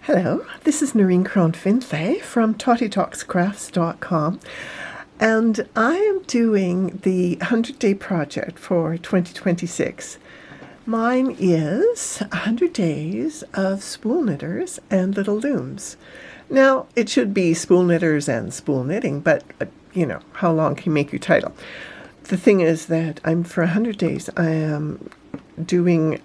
Hello, this is Noreen Crone-Findlay from TottyTalksCrafts.com, and I am doing the 100-day project for 2026. Mine is 100 days of spool knitters and little looms. Now, it should be spool knitters and spool knitting, but you know, how long can you make your title? The thing is that for 100 days, I am doing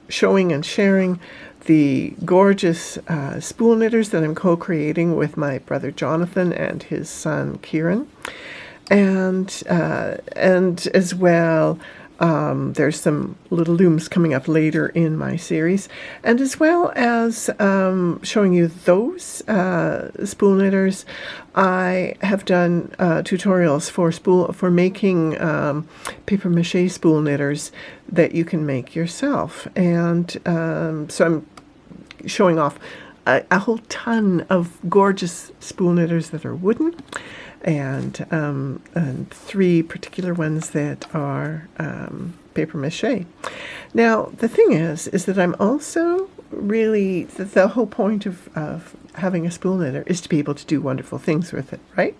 showing and sharing the gorgeous spool knitters that I'm co-creating with my brother Jonathan and his son Kieran, and as well there's some little looms coming up later in my series, and as well as showing you those spool knitters, I have done tutorials for making paper mache spool knitters that you can make yourself, and so I'm showing off a whole ton of gorgeous spool knitters that are wooden, and 3 particular ones that are paper mache. Now, the thing is that I'm also really, the whole point of having a spool knitter is to be able to do wonderful things with it, right?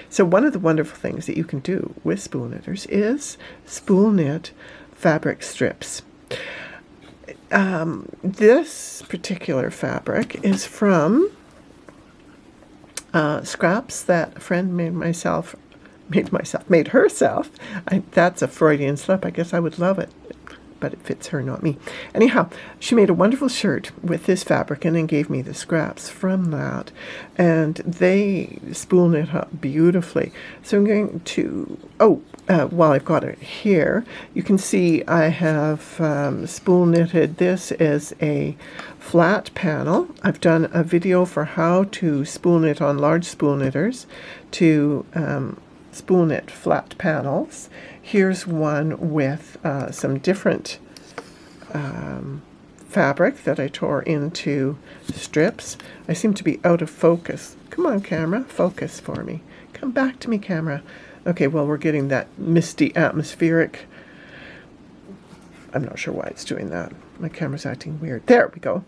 So one of the wonderful things that you can do with spool knitters is spool knit fabric strips. This particular fabric is from scraps that a friend made herself. That's a Freudian slip. I guess I would love it, but it fits her, not me. Anyhow, she made a wonderful shirt with this fabric and then gave me the scraps from that, and they spool knit up beautifully. So I'm going to, while I've got it here, you can see I have spool knitted this as a flat panel. I've done a video for how to spool knit on large spool knitters to spool knit flat panels. Here's one with some different fabric that I tore into strips. I seem to be out of focus. Come on, camera, focus for me. Come back to me, camera. Okay, well, we're getting that misty atmospheric. I'm not sure why it's doing that. My camera's acting weird. There we go.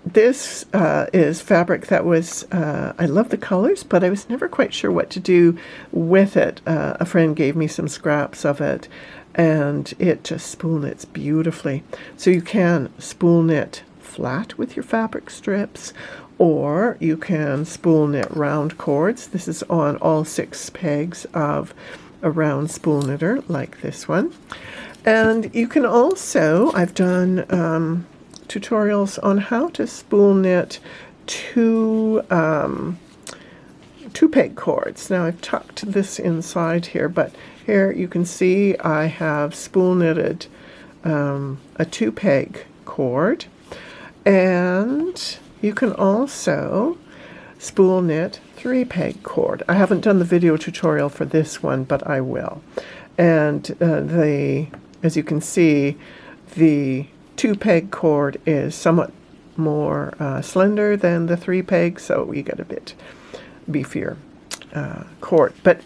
This is fabric that was, I love the colors, but I was never quite sure what to do with it. A friend gave me some scraps of it, and it just spool knits beautifully. So you can spool knit flat with your fabric strips, or you can spool knit round cords. This is on all 6 pegs of a round spool knitter like this one. And you can also, I've done tutorials on how to spool knit 2 peg cords. Now I've tucked this inside here, but here you can see I have spool knitted a 2 peg cord, and you can also spool knit 3 peg cord. I haven't done the video tutorial for this one, but I will. And as you can see, the 2 peg cord is somewhat more slender than the 3 peg, so you get a bit beefier cord. But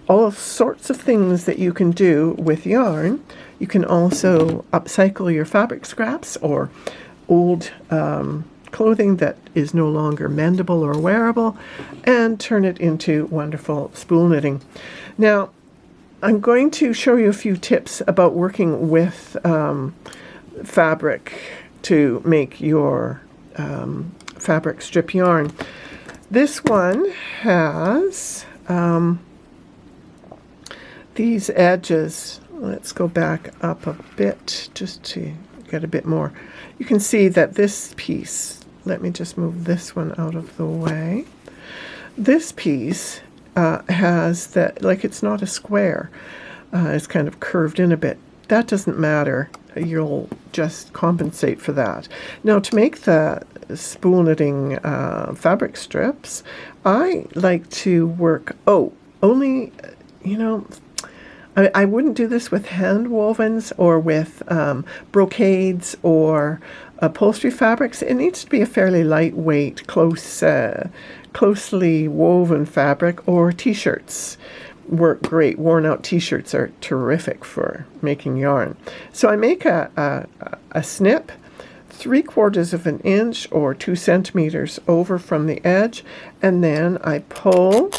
all sorts of things that you can do with yarn. You can also upcycle your fabric scraps or old clothing that is no longer mendable or wearable, and turn it into wonderful spool knitting. Now, I'm going to show you a few tips about working with fabric to make your fabric strip yarn. This one has these edges. Let's go back up a bit just to get a bit more. You can see that this piece, let me just move this one out of the way. This piece has that, like, it's not a square. It's kind of curved in a bit. That doesn't matter. You'll just compensate for that. Now, to make the spool knitting fabric strips, I like to work, only, you know, I wouldn't do this with hand wovens or with brocades or upholstery fabrics. It needs to be a fairly lightweight, closely woven fabric, or t-shirts work great. Worn out t-shirts are terrific for making yarn. So I make a snip 3/4 of an inch or 2 centimeters over from the edge, and then I pull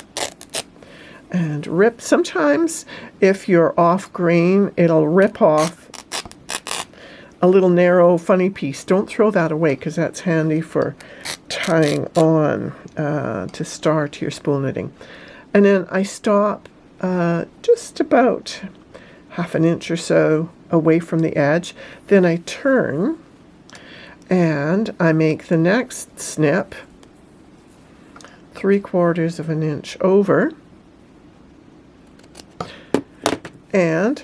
and rip. Sometimes if you're off grain, it'll rip off a little narrow funny piece. Don't throw that away, because that's handy for tying on to start your spool knitting. And then I stop just about 1/2 inch or so away from the edge. Then I turn and I make the next snip 3/4 of an inch over and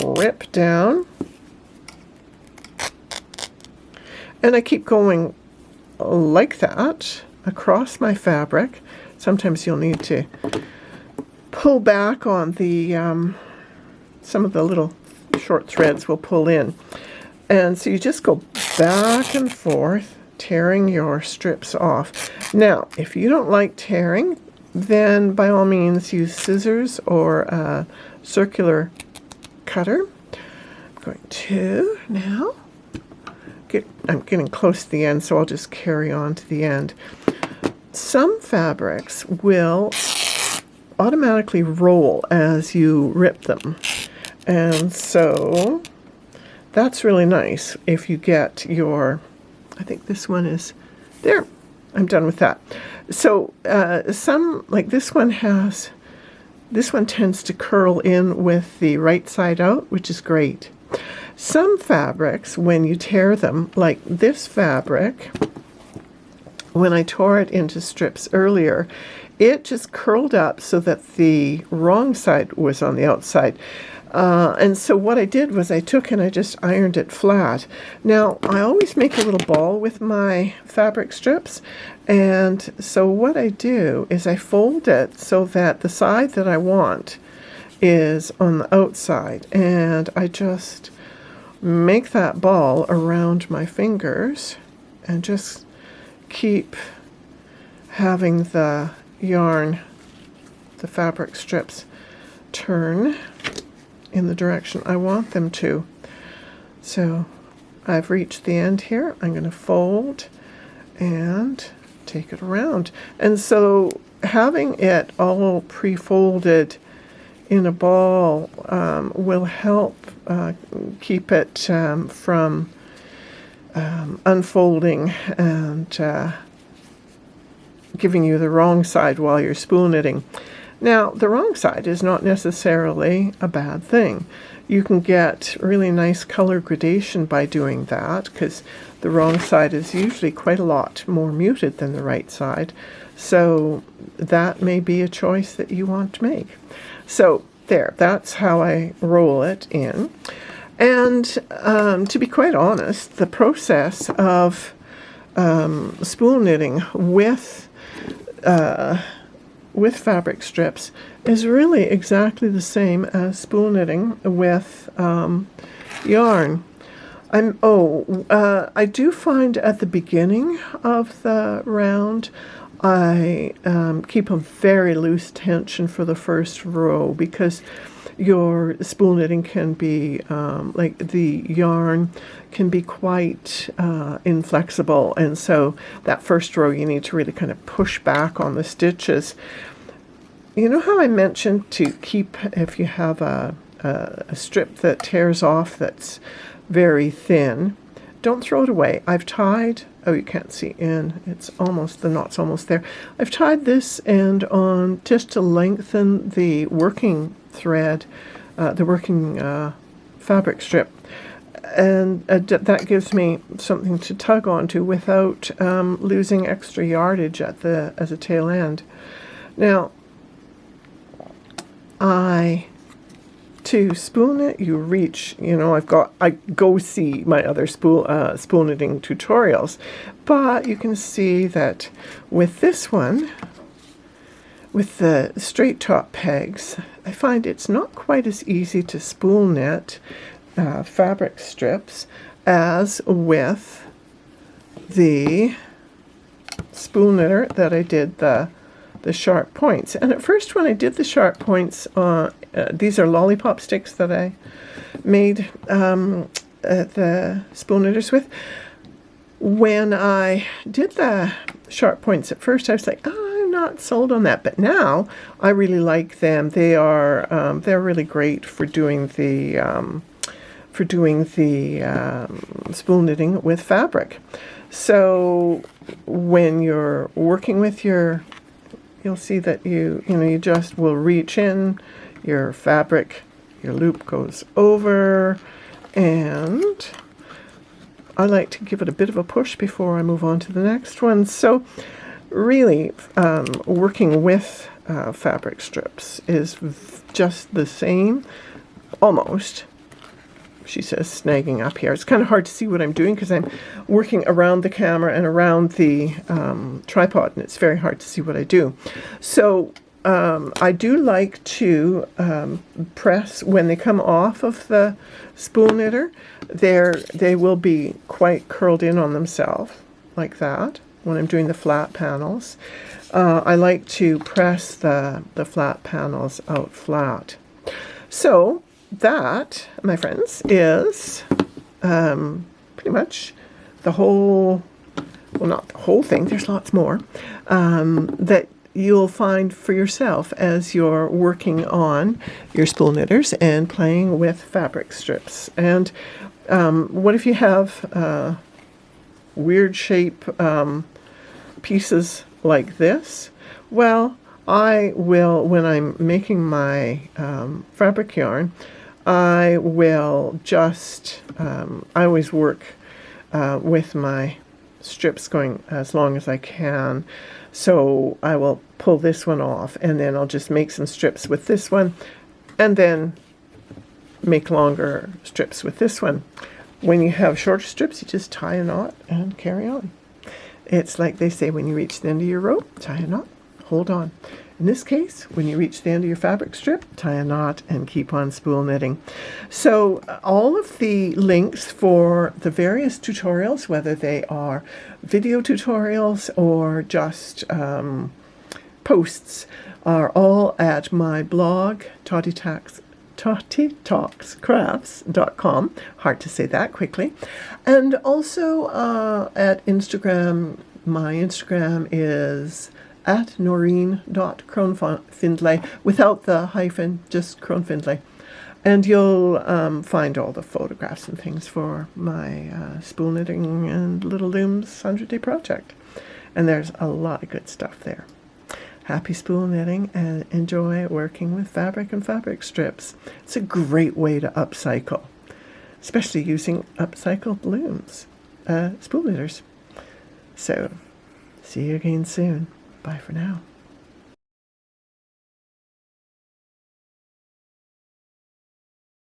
rip down. And I keep going like that across my fabric. Sometimes you'll need to pull back on the, some of the little short threads will pull in. And so you just go back and forth, tearing your strips off. Now, if you don't like tearing, then by all means use scissors or a circular cutter. I'm going to now I'm getting close to the end, so I'll just carry on to the end. Some fabrics will automatically roll as you rip them, and so that's really nice if you get your, I think this one is there. I'm done with that. So some, like this one tends to curl in with the right side out, which is great. Some fabrics, when you tear them, like this fabric, when I tore it into strips earlier, it just curled up so that the wrong side was on the outside. And so what I did was I took and I just ironed it flat. Now, I always make a little ball with my fabric strips, and so what I do is I fold it so that the side that I want is on the outside, and I just make that ball around my fingers and just keep having the yarn, the fabric strips, turn in the direction I want them to. So I've reached the end here. I'm going to fold and take it around. And so having it all pre-folded in a ball will help keep it from unfolding and giving you the wrong side while you're spool knitting. Now, the wrong side is not necessarily a bad thing. You can get really nice color gradation by doing that, because the wrong side is usually quite a lot more muted than the right side. So that may be a choice that you want to make. So there, that's how I roll it in. And to be quite honest, the process of spool knitting with fabric strips is really exactly the same as spool knitting with yarn. I do find at the beginning of the round I keep a very loose tension for the first row, because your spool knitting can be, like the yarn can be quite inflexible, and so that first row you need to really kind of push back on the stitches. You know how I mentioned to keep, if you have a strip that tears off that's very thin, don't throw it away. I've tied, oh, you can't see in, it's almost, the knot's almost there. I've tied this end on just to lengthen the working thread, the working fabric strip, and that gives me something to tug onto without losing extra yardage at the tail end. Now, to spool knit, you reach, you know, I go see my other spool knitting tutorials, but you can see that with this one, with the straight top pegs, I find it's not quite as easy to spool knit fabric strips as with the spool knitter that I did the sharp points. And at first, when I did the sharp points, these are lollipop sticks that I made the spool knitters with. when I did the sharp points at first, I was like, oh, I'm not sold on that. But now I really like them. They're really great for doing the spool knitting with fabric. So when you're working with your, you'll see that you just will reach in your fabric, your loop goes over, and I like to give it a bit of a push before I move on to the next one. So really working with fabric strips is just the same, almost. She says snagging up here. It's kind of hard to see what I'm doing because I'm working around the camera and around the tripod, and it's very hard to see what I do. So I do like to press when they come off of the spool knitter. They will be quite curled in on themselves like that when I'm doing the flat panels. I like to press the flat panels out flat. So that, my friends, is pretty much the whole, well, not the whole thing, there's lots more, that you'll find for yourself as you're working on your spool knitters and playing with fabric strips. And what if you have weird shape pieces like this? Well, I will, when I'm making my fabric yarn, I will just, I always work with my strips going as long as I can. So I will pull this one off, and then I'll just make some strips with this one, and then make longer strips with this one. When you have shorter strips, you just tie a knot and carry on. It's like they say, when you reach the end of your rope, tie a knot, hold on. In this case, when you reach the end of your fabric strip, tie a knot and keep on spool knitting. So all of the links for the various tutorials, whether they are video tutorials or just posts, are all at my blog, tottytalkscrafts.com. Hard to say that quickly. And also at Instagram. My Instagram is at Noreen.Crone-Findlay, without the hyphen, just Crone-Findlay. And you'll find all the photographs and things for my spool knitting and Little Looms 100-day project. And there's a lot of good stuff there. Happy spool knitting and enjoy working with fabric and fabric strips. It's a great way to upcycle, especially using upcycled looms, spool knitters. So, see you again soon. Bye for now.